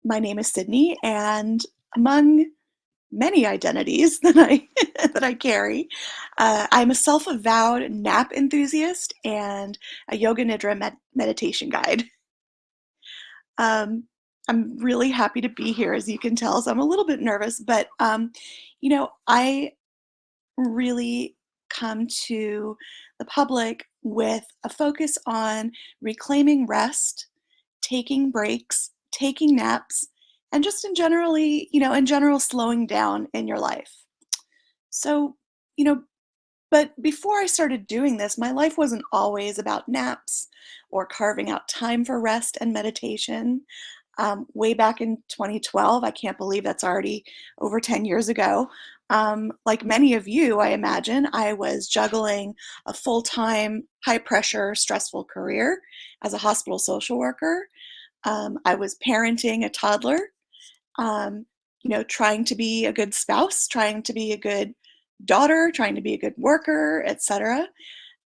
My name is Sydney, and among many identities that I that I carry, I'm a self-avowed nap enthusiast and a Yoga Nidra meditation guide. Um, I'm really happy to be here, as you can tell, so I'm a little bit nervous, but I really come to the public with a focus on reclaiming rest, taking breaks, taking naps, and just in general, slowing down in your life. So, you know, but before I started doing this, my life wasn't always about naps or carving out time for rest and meditation. Way back in 2012, I can't believe that's already over 10 years ago. Like many of you, I imagine, I was juggling a full time, high pressure, stressful career as a hospital social worker. I was parenting a toddler, um, trying to be a good spouse, trying to be a good daughter, trying to be a good worker, etc.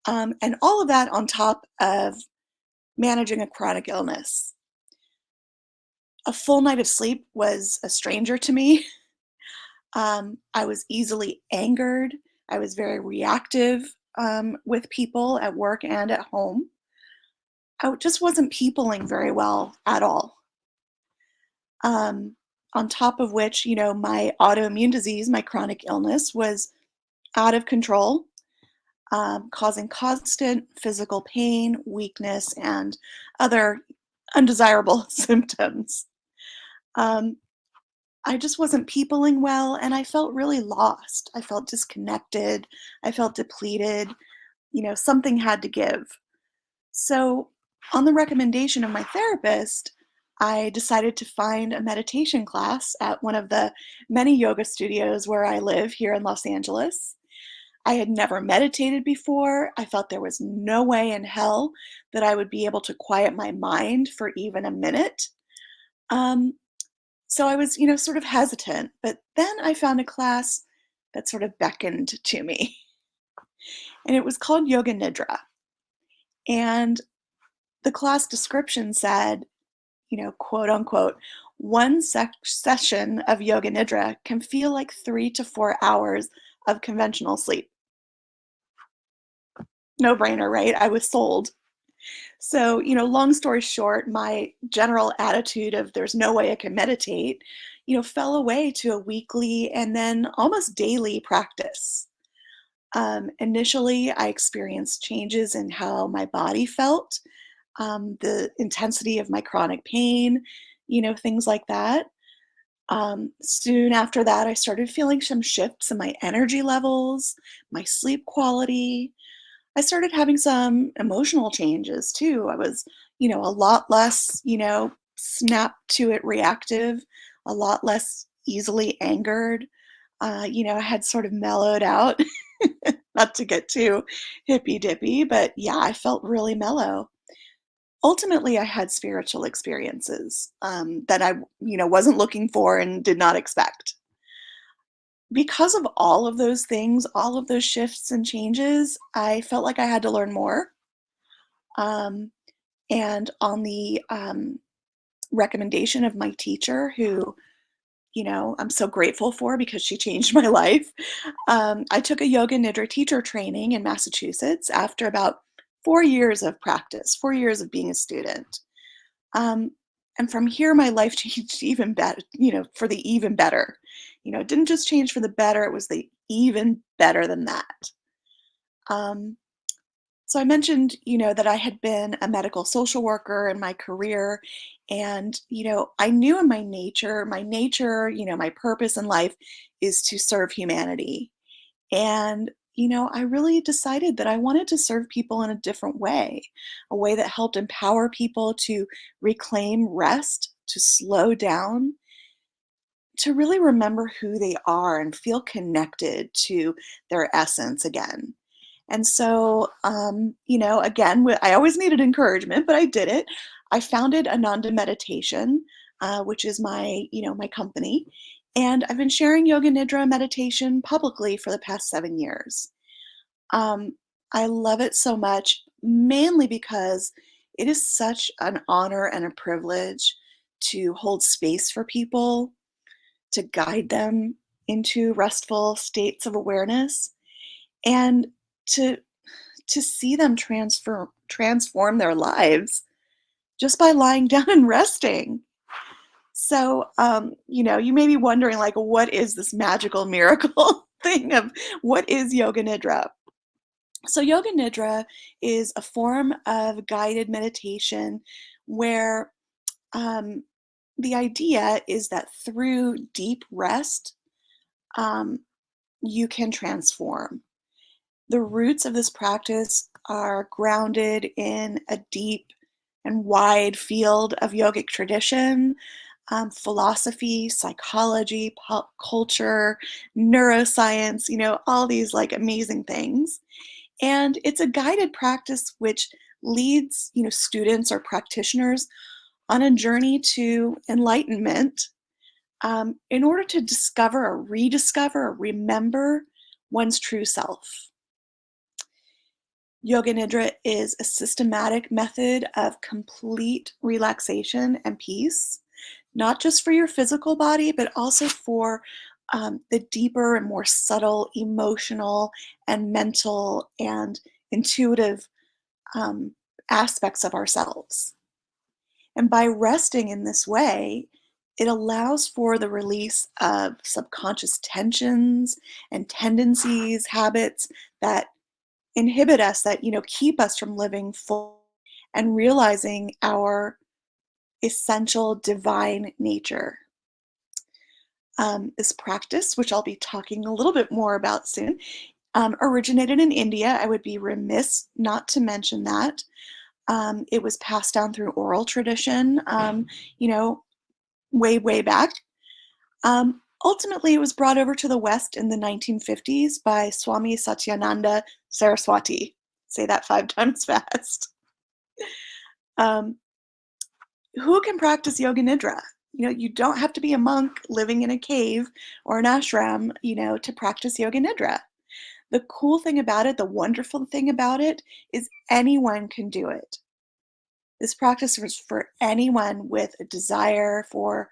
And all of that on top of managing a chronic illness. A full night of sleep was a stranger to me. I was easily angered. I was very reactive with people at work and at home. Just wasn't peopling very well at all. Um, on top of which, my autoimmune disease, my chronic illness, was out of control, causing constant physical pain, weakness, and other undesirable symptoms. Um, I just wasn't peopling well, and I felt really lost. I felt disconnected. I felt depleted. Something had to give. So, on the recommendation of my therapist, I decided to find a meditation class at one of the many yoga studios where I live here in Los Angeles. I had never meditated before. I felt there was no way in hell that I would be able to quiet my mind for even a minute. Um, so I was, sort of hesitant. But then I found a class that sort of beckoned to me, and it was called Yoga Nidra. And the class description said, quote unquote, one session of Yoga Nidra can feel like 3 to 4 hours of conventional sleep. No brainer, right? I was sold. So, long story short, my general attitude of there's no way I can meditate, fell away to a weekly and then almost daily practice. Initially, I experienced changes in how my body felt, the intensity of my chronic pain, things like that. Soon after that, I started feeling some shifts in my energy levels, my sleep quality. I started having some emotional changes too. I was, a lot less, snap to it reactive, a lot less easily angered. I had sort of mellowed out, not to get too hippy dippy, but yeah, I felt really mellow. Ultimately, I had spiritual experiences that I, wasn't looking for and did not expect. Because of all of those things, all of those shifts and changes, I felt like I had to learn more. Um, and on the recommendation of my teacher, who, I'm so grateful for because she changed my life, I took a Yoga Nidra teacher training in Massachusetts after about 4 years of practice, 4 years of being a student. Um, and from here, my life changed even better, for the even better. It didn't just change for the better, it was the even better than that. Um, so I mentioned, that I had been a medical social worker in my career. And, I knew in my nature, my purpose in life is to serve humanity. And, I really decided that I wanted to serve people in a way that helped empower people to reclaim rest, to slow down, to really remember who they are and feel connected to their essence again. And so, again, I always needed encouragement, but I did it. I founded Ananda Meditation, which is my company, and I've been sharing Yoga Nidra meditation publicly for the past 7 years. Um, I love it so much, mainly because it is such an honor and a privilege to hold space for people, to guide them into restful states of awareness, and to to see them transform their lives just by lying down and resting. So, you may be wondering, like, what is this magical miracle thing of what is Yoga Nidra? So, Yoga Nidra is a form of guided meditation where um, the idea is that through deep rest, um, you can transform. The roots of this practice are grounded in a deep and wide field of yogic tradition, philosophy, psychology, pop culture, neuroscience, all these like amazing things. And it's a guided practice which leads, students or practitioners on a journey to enlightenment in order to discover or rediscover or remember one's true self. Yoga Nidra is a systematic method of complete relaxation and peace, not just for your physical body, but also for the deeper and more subtle emotional and mental and intuitive um, aspects of ourselves. And by resting in this way, it allows for the release of subconscious tensions and tendencies, habits that inhibit us, that keep us from living full and realizing our essential divine nature. This practice, which I'll be talking a little bit more about soon, originated in India. I would be remiss not to mention that. It was passed down through oral tradition, you know, way back. Ultimately, it was brought over to the West in the 1950s by Swami Satyananda Saraswati. Say that 5 times fast. Um, who can practice Yoga Nidra? You don't have to be a monk living in a cave or an ashram, to practice Yoga Nidra. The cool thing about it, the wonderful thing about it, is anyone can do it. This practice is for anyone with a desire for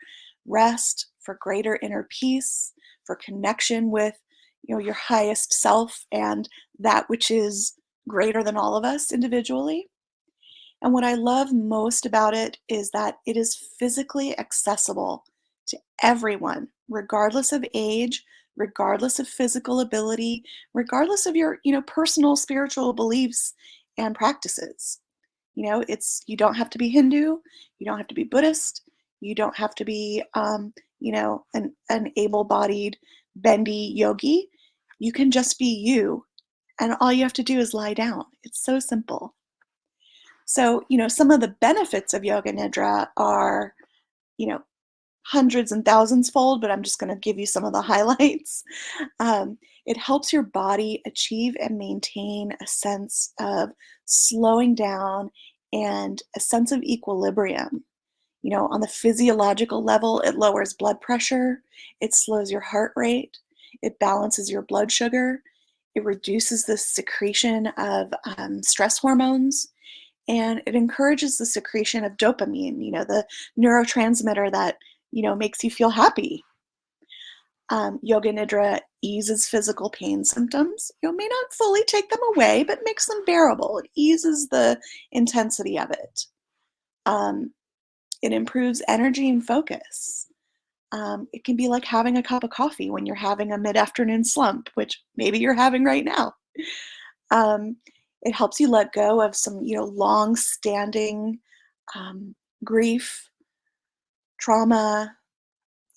rest, for greater inner peace, for connection with, your highest self and that which is greater than all of us individually. And what I love most about it is that it is physically accessible to everyone, regardless of age, regardless of physical ability, regardless of your, personal spiritual beliefs and practices. You don't have to be Hindu, you don't have to be Buddhist, you don't have to be, an able-bodied, bendy yogi. You can just be you, and all you have to do is lie down. It's so simple. So, some of the benefits of Yoga Nidra are, you know, hundreds and thousands fold, but I'm just going to give you some of the highlights. It helps your body achieve and maintain a sense of slowing down and a sense of equilibrium. On the physiological level, it lowers blood pressure, it slows your heart rate, it balances your blood sugar, it reduces the secretion of stress hormones, and it encourages the secretion of dopamine, the neurotransmitter that, makes you feel happy. Yoga Nidra eases physical pain symptoms. You may not fully take them away, but makes them bearable. It eases the intensity of it. Um, it improves energy and focus. It can be like having a cup of coffee when you're having a mid-afternoon slump, which maybe you're having right now. Um, it helps you let go of some, long-standing um, grief, trauma,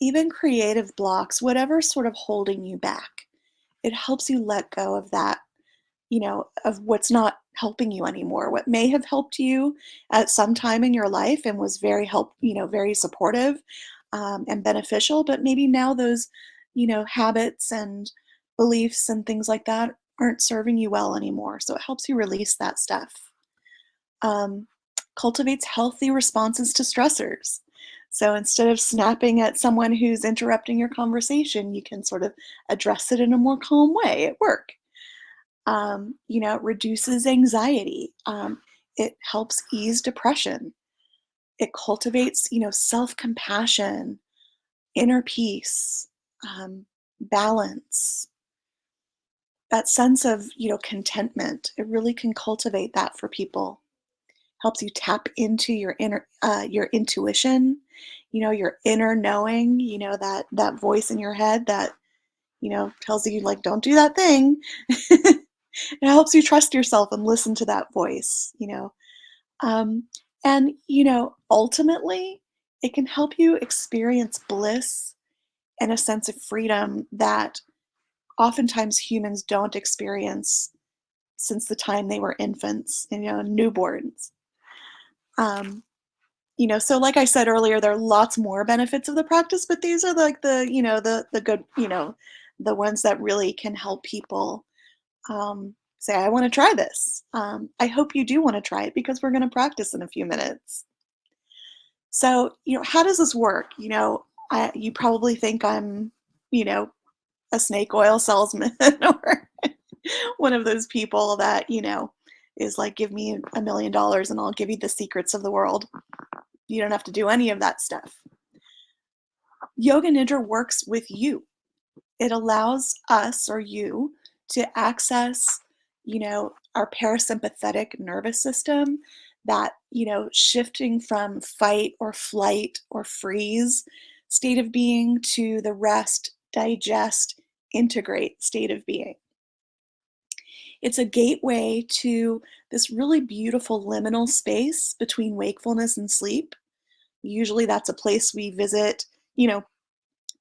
even creative blocks, whatever's sort of holding you back. It helps you let go of that, of what's not helping you anymore. What may have helped you at some time in your life and was very supportive and beneficial, but maybe now those, habits and beliefs and things like that aren't serving you well anymore. So it helps you release that stuff. Um, Cultivates healthy responses to stressors. So instead of snapping at someone who's interrupting your conversation, you can sort of address it in a more calm way at work. It reduces anxiety. It helps ease depression. It cultivates, self-compassion, inner peace, balance, that sense of, contentment. It really can cultivate that for people. Helps you tap into your intuition, your inner knowing, that voice in your head that, tells you like, don't do that thing. It helps you trust yourself and listen to that voice. Um, and, ultimately, it can help you experience bliss and a sense of freedom that oftentimes humans don't experience since the time they were infants, newborns. Um, so like I said earlier, there are lots more benefits of the practice, but these are like the good, the ones that really can help people say, I want to try this. I hope you do want to try it because we're going to practice in a few minutes. So, how does this work? You probably think I'm, you know, a snake oil salesman or one of those people that, is like, give me $1 million and I'll give you the secrets of the world. You don't have to do any of that stuff. Yoga Nidra works with you. It allows us or you to access, our parasympathetic nervous system, that, shifting from fight or flight or freeze state of being to the rest, digest, integrate state of being. It's a gateway to this really beautiful liminal space between wakefulness and sleep. Usually that's a place we visit,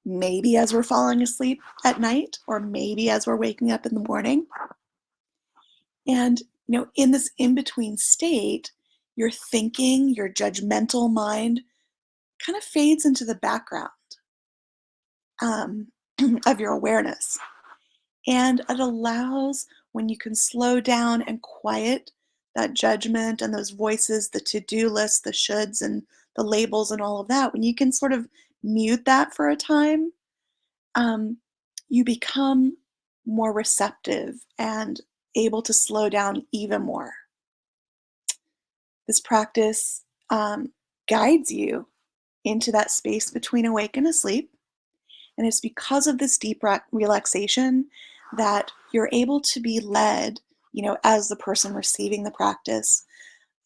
maybe as we're falling asleep at night, or maybe as we're waking up in the morning. And, in this in between state, your thinking, your judgmental mind kind of fades into the background um, of your awareness. And it allows when you can slow down and quiet that judgment and those voices, the to do list, the shoulds, and the labels, and all of that, when you can sort of mute that for a time, um, you become more receptive and able to slow down even more. This practice guides you into that space between awake and asleep. And it's because of this deep relaxation that you're able to be led, as the person receiving the practice,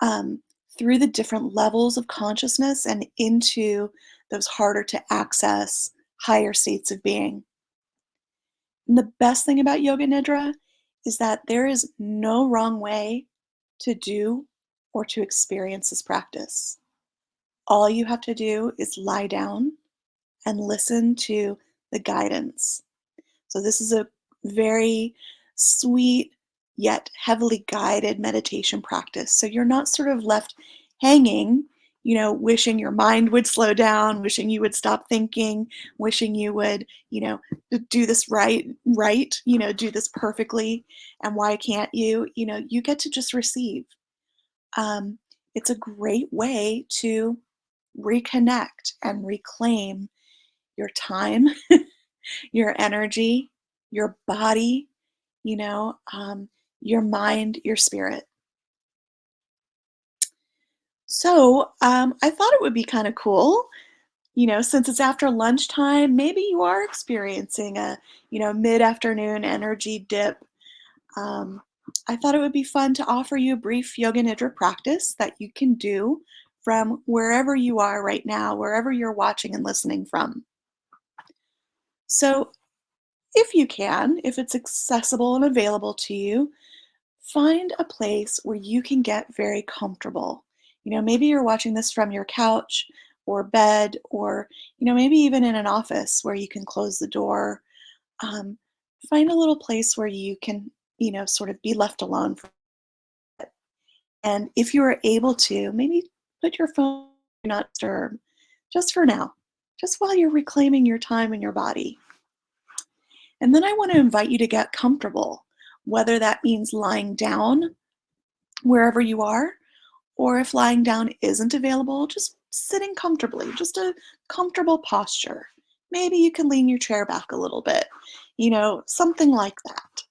um, through the different levels of consciousness and into those harder to access higher states of being. And the best thing about Yoga Nidra is that there is no wrong way to do or to experience this practice. All you have to do is lie down and listen to the guidance. So this is a very sweet yet heavily guided meditation practice. So you're not sort of left hanging, wishing your mind would slow down, wishing you would stop thinking, wishing you would, do this right, do this perfectly. And why can't you? You get to just receive. Um, it's a great way to reconnect and reclaim your time, your energy, your body, you know, um, your mind, your spirit. So I thought it would be kind of cool, since it's after lunchtime, maybe you are experiencing a, mid-afternoon energy dip. Um, I thought it would be fun to offer you a brief Yoga Nidra practice that you can do from wherever you are right now, wherever you're watching and listening from. So if you can, if it's accessible and available to you, find a place where you can get very comfortable. Maybe you're watching this from your couch or bed, or, maybe even in an office where you can close the door. Um, find a little place where you can, sort of be left alone. And if you are able to, maybe put your phone do not disturb just for now, just while you're reclaiming your time and your body. And then I want to invite you to get comfortable, whether that means lying down wherever you are, or if lying down isn't available, just sitting comfortably, just a comfortable posture. Maybe you can lean your chair back a little bit, something like that.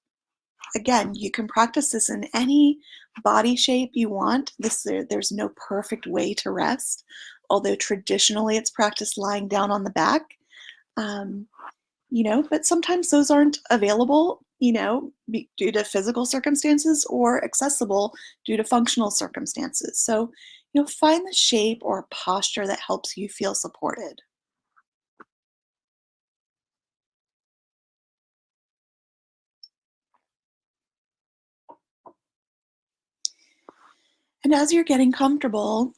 Again, you can practice this in any body shape you want. There's no perfect way to rest, although traditionally it's practiced lying down on the back. Um, but sometimes those aren't available, due to physical circumstances or accessible due to functional circumstances. So, find the shape or posture that helps you feel supported. And as you're getting comfortable,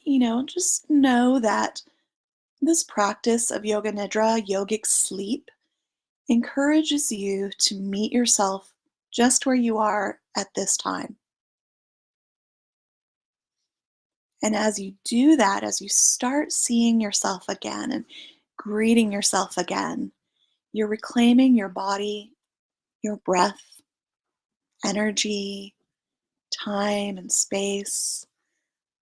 just know that this practice of Yoga Nidra, yogic sleep, encourages you to meet yourself just where you are at this time. And as you do that, as you start seeing yourself again and greeting yourself again, you're reclaiming your body, your breath, energy, time, and space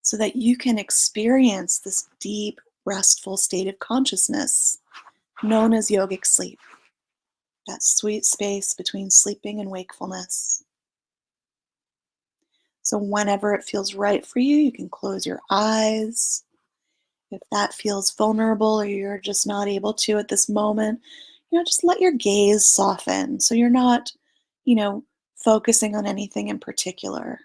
so that you can experience this deep, restful state of consciousness known as yogic sleep, that sweet space between sleeping and wakefulness. So, whenever it feels right for you, you can close your eyes. If that feels vulnerable or you're just not able to at this moment, just let your gaze soften so you're not, you know, focusing on anything in particular.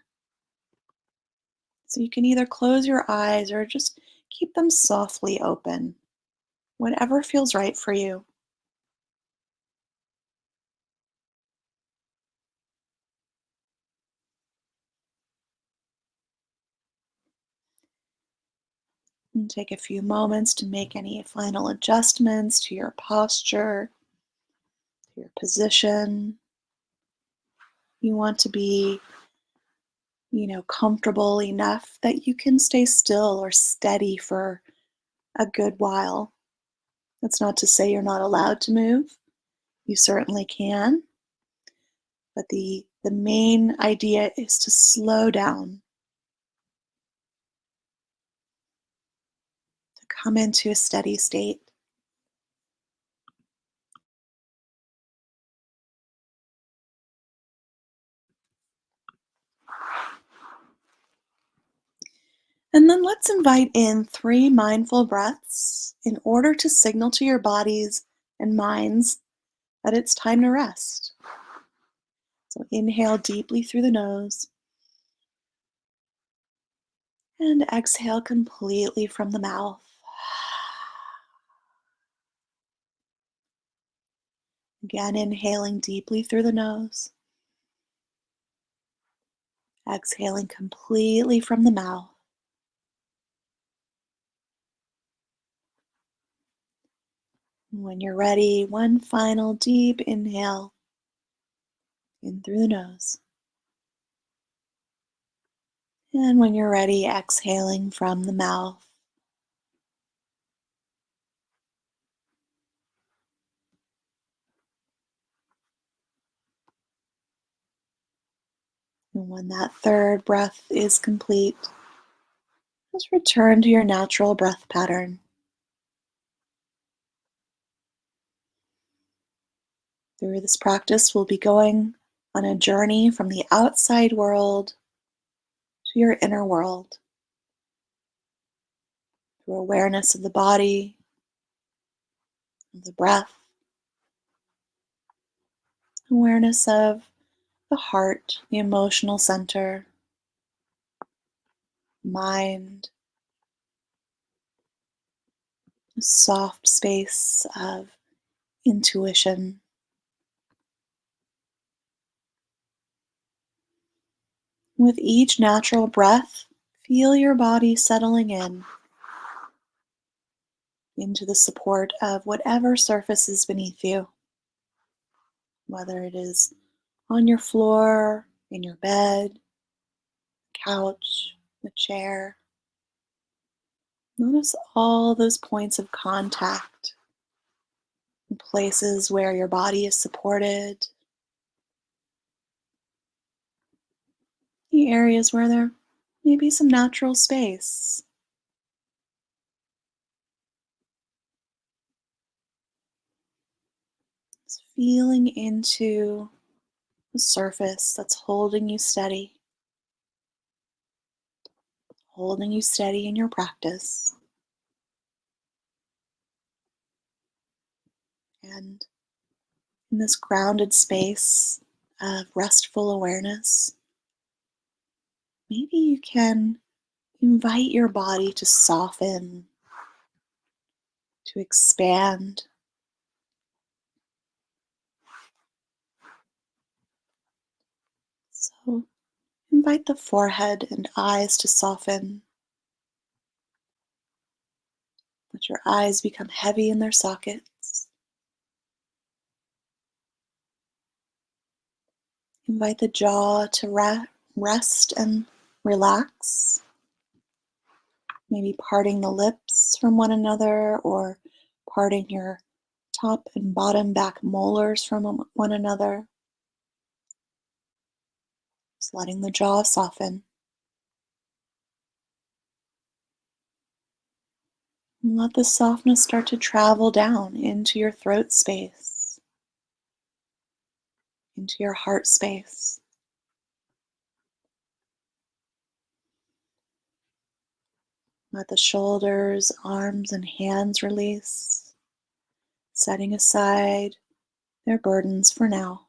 So you can either close your eyes or just keep them softly open, whatever feels right for you. And take a few moments to make any final adjustments to your posture, to your position. You want to be, comfortable enough that you can stay still or steady for a good while. That's not to say you're not allowed to move. You certainly can, but the main idea is to slow down, to come into a steady state. And then let's invite in 3 mindful breaths in order to signal to your bodies and minds that it's time to rest. So inhale deeply through the nose and exhale completely from the mouth. Again, inhaling deeply through the nose, exhaling completely from the mouth. When you're ready, one final deep inhale in through the nose. And when you're ready, exhaling from the mouth. And when that third breath is complete, just return to your natural breath pattern. Through this practice, we'll be going on a journey from the outside world to your inner world through awareness of the body, of the breath, awareness of the heart, the emotional center, mind, a soft space of intuition. With each natural breath, feel your body settling in into the support of whatever surface is beneath you, whether it is on your floor, in your bed, couch, the chair. Notice all those points of contact, places where your body is supported, the areas where there may be some natural space. Just feeling into the surface that's holding you steady in your practice. And in this grounded space of restful awareness, maybe you can invite your body to soften, to expand. So invite the forehead and eyes to soften. Let your eyes become heavy in their sockets. Invite the jaw to rest and relax. Maybe parting the lips from one another or parting your top and bottom back molars from one another. Just letting the jaw soften. And let the softness start to travel down into your throat space, into your heart space. Let the shoulders, arms, and hands release, setting aside their burdens for now.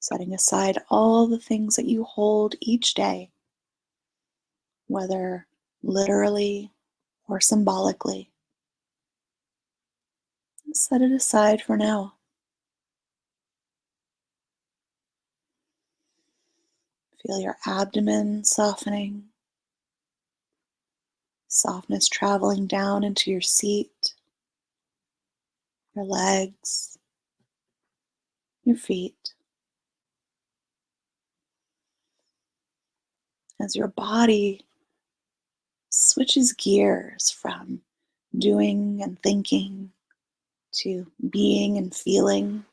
Setting aside all the things that you hold each day, whether literally or symbolically. Set it aside for now. Feel your abdomen softening, softness traveling down into your seat, your legs, your feet. As your body switches gears from doing and thinking to being and feeling,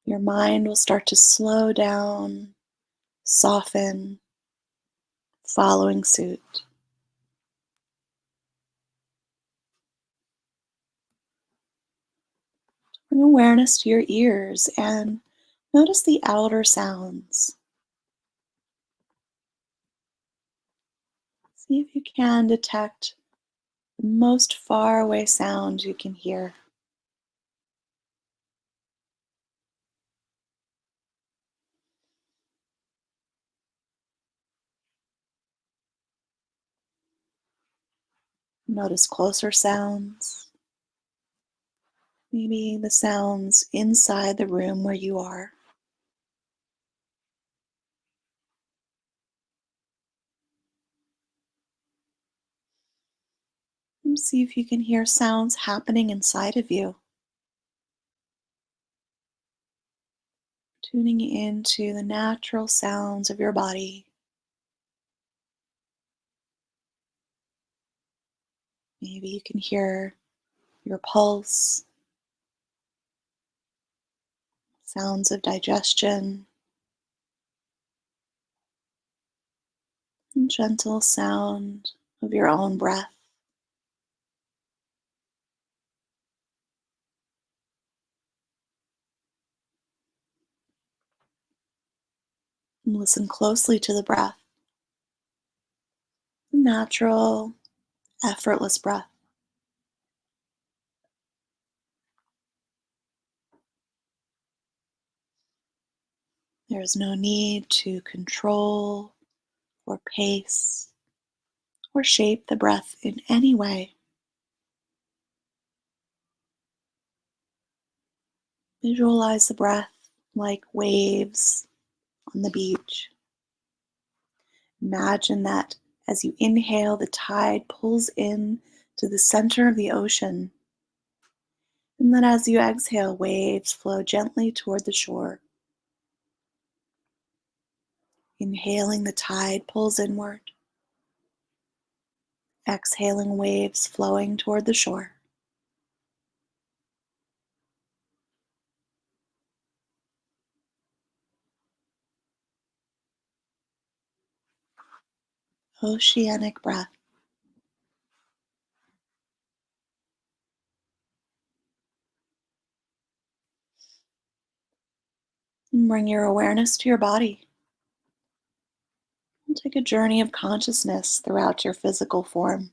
your mind will start to slow down, soften, following suit. Bring awareness to your ears and notice the outer sounds. See if you can detect the most far away sound you can hear. Notice closer sounds, maybe the sounds inside the room where you are. And see if you can hear sounds happening inside of you. Tuning into the natural sounds of your body. Maybe you can hear your pulse, sounds of digestion, and gentle sound of your own breath. And listen closely to the breath. Natural, effortless breath. There is no need to control or pace or shape the breath in any way. Visualize the breath like waves on the beach. Imagine that as you inhale, the tide pulls in to the center of the ocean, and that as you exhale, waves flow gently toward the shore. Inhaling, the tide pulls inward. Exhaling, waves flowing toward the shore. Oceanic breath. Bring your awareness to your body and take a journey of consciousness throughout your physical form.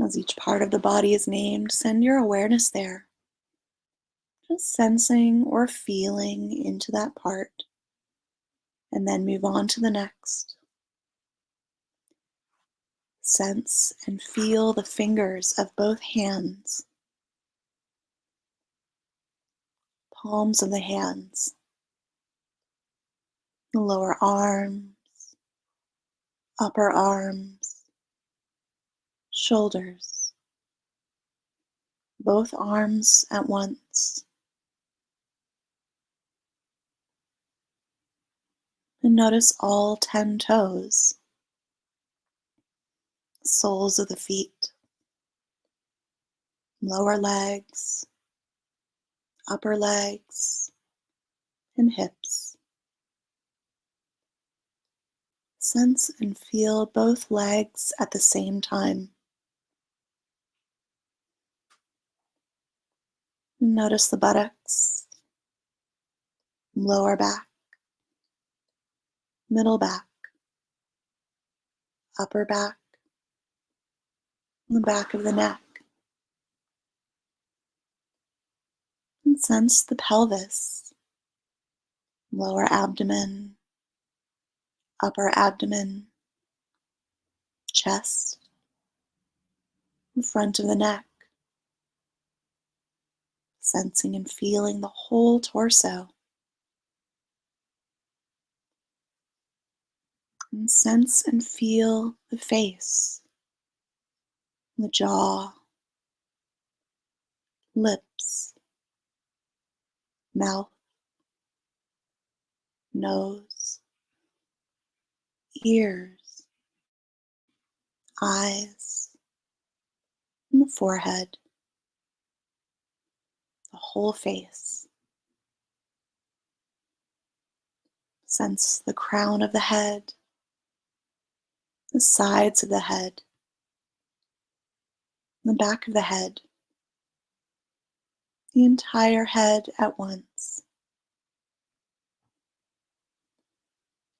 As each part of the body is named, send your awareness there, just sensing or feeling into that part, and then move on to the next. Sense and feel the fingers of both hands, palms of the hands, the lower arms, upper arms, shoulders, both arms at once. And notice all 10 toes, soles of the feet, lower legs, upper legs, and hips. Sense and feel both legs at the same time. And notice the buttocks, lower back, middle back, upper back, the back of the neck. And sense the pelvis, lower abdomen, upper abdomen, chest, the front of the neck. Sensing and feeling the whole torso. And sense and feel the face, the jaw, lips, mouth, nose, ears, eyes, and the forehead, the whole face. Sense the crown of the head, the sides of the head, the back of the head, the entire head at once.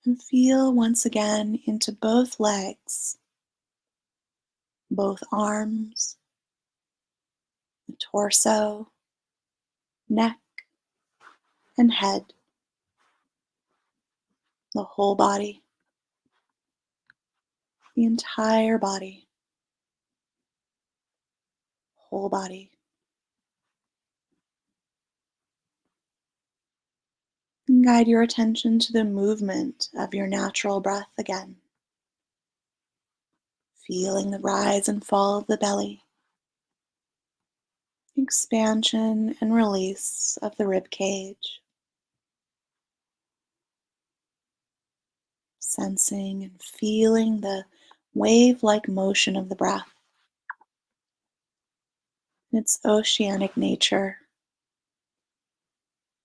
And feel once again into both legs, both arms, the torso, neck, and head, the whole body, the entire body, whole body. And guide your attention to the movement of your natural breath again, feeling the rise and fall of the belly, expansion and release of the rib cage, sensing and feeling the wave-like motion of the breath, its oceanic nature.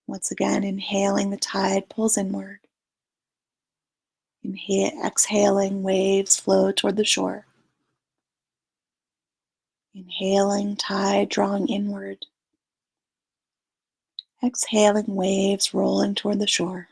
Once again, inhaling, the tide pulls inward. Exhaling, waves flow toward the shore. Inhaling, tide drawing inward. Exhaling, waves rolling toward the shore.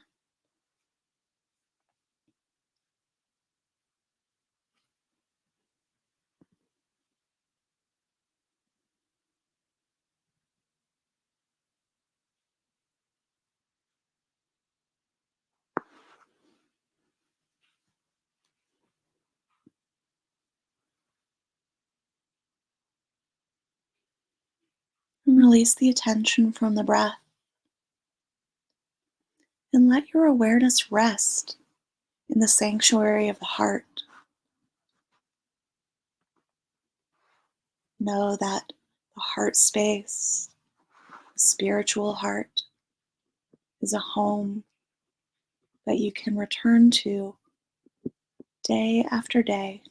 And release the attention from the breath. And let your awareness rest in the sanctuary of the heart. Know that the heart space, the spiritual heart, is a home that you can return to day after day,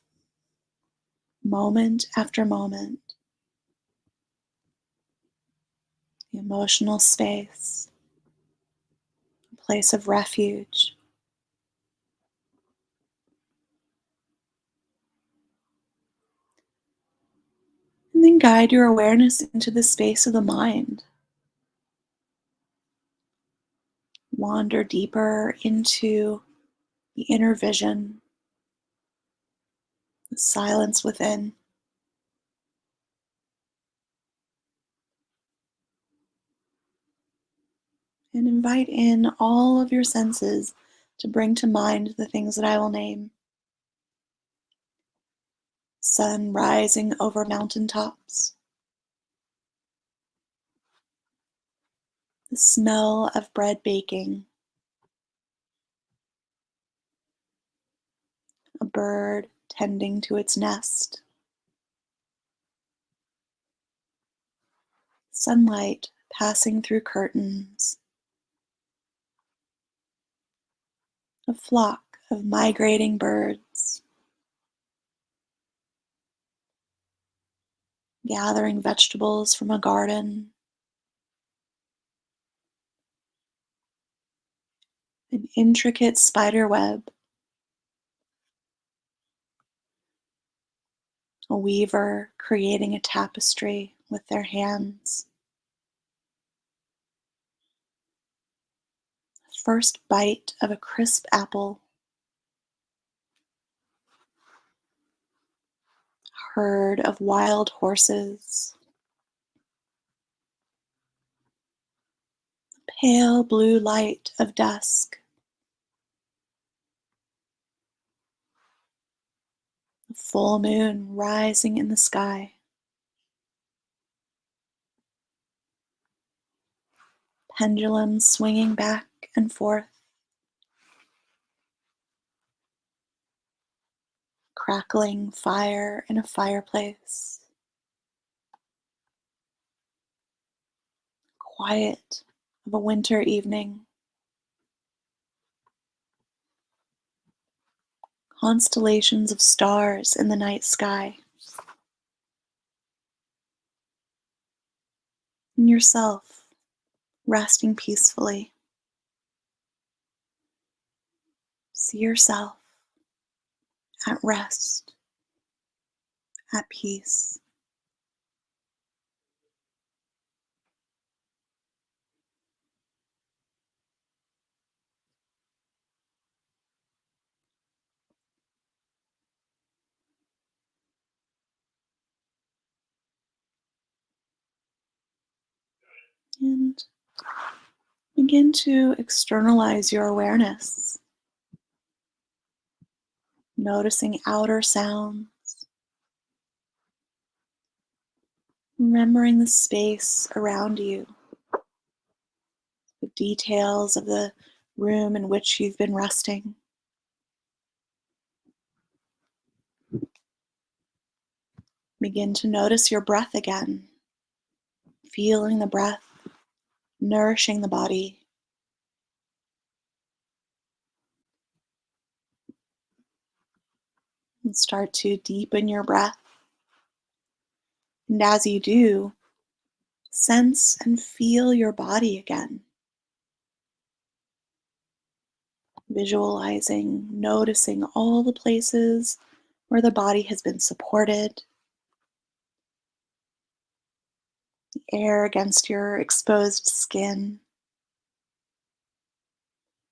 moment after moment. The emotional space, a place of refuge. And then guide your awareness into the space of the mind. Wander deeper into the inner vision, the silence within, and invite in all of your senses to bring to mind the things that I will name. Sun rising over mountaintops, the smell of bread baking, a bird tending to its nest, sunlight passing through curtains, a flock of migrating birds, gathering vegetables from a garden, an intricate spider web, a weaver creating a tapestry with their hands. First bite of a crisp apple, herd of wild horses, pale blue light of dusk, a full moon rising in the sky, pendulum swinging back and forth, crackling fire in a fireplace, quiet of a winter evening, constellations of stars in the night sky, and yourself resting peacefully. See yourself at rest, at peace. And begin to externalize your awareness, noticing outer sounds, remembering the space around you, the details of the room in which you've been resting. Begin to notice your breath again, feeling the breath, nourishing the body. And start to deepen your breath. And as you do, sense and feel your body again. Visualizing, noticing all the places where the body has been supported, the air against your exposed skin,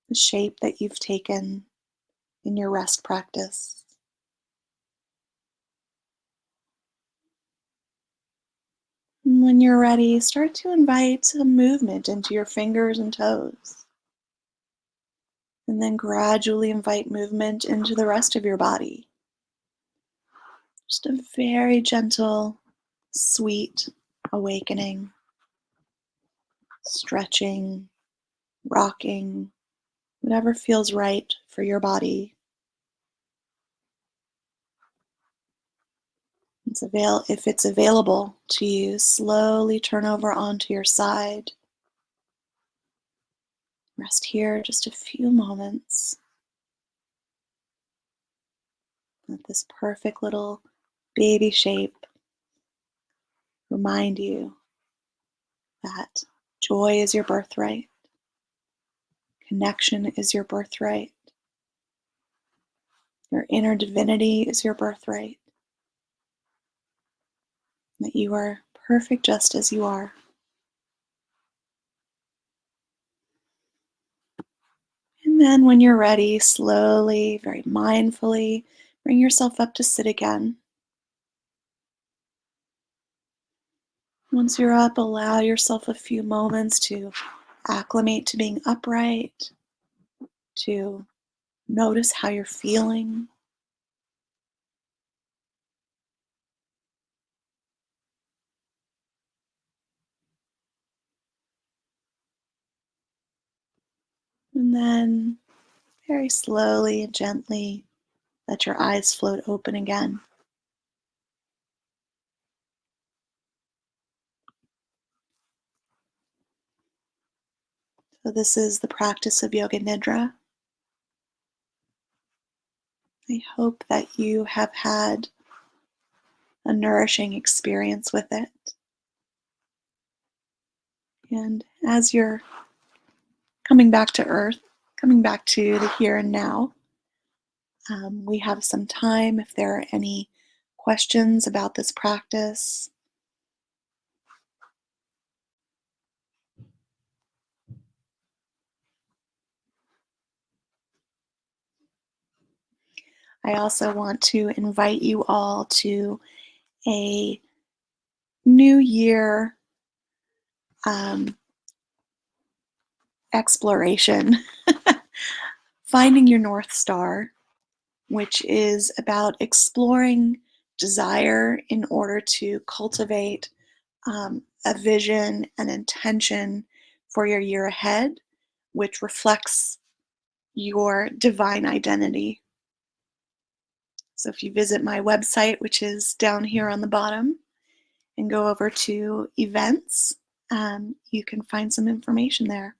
the shape that you've taken in your rest practice. And when you're ready, start to invite some movement into your fingers and toes. And then gradually invite movement into the rest of your body. Just a very gentle, sweet awakening, stretching, rocking, whatever feels right for your body. If it's available to you, slowly turn over onto your side. Rest here just a few moments. Let this perfect little baby shape remind you that joy is your birthright, connection is your birthright, your inner divinity is your birthright, that you are perfect just as you are. And then when you're ready, slowly, very mindfully, bring yourself up to sit again. Once you're up, allow yourself a few moments to acclimate to being upright, to notice how you're feeling. And then very slowly and gently let your eyes float open again. So this is the practice of Yoga Nidra. I hope that you have had a nourishing experience with it. And as you're coming back to earth, coming back to the here and now, we have some time if there are any questions about this practice. I also want to invite you all to a New Year um, exploration, finding your North Star, which is about exploring desire in order to cultivate a vision and intention for your year ahead, which reflects your divine identity. So if you visit my website, which is down here on the bottom, and go over to events, you can find some information there.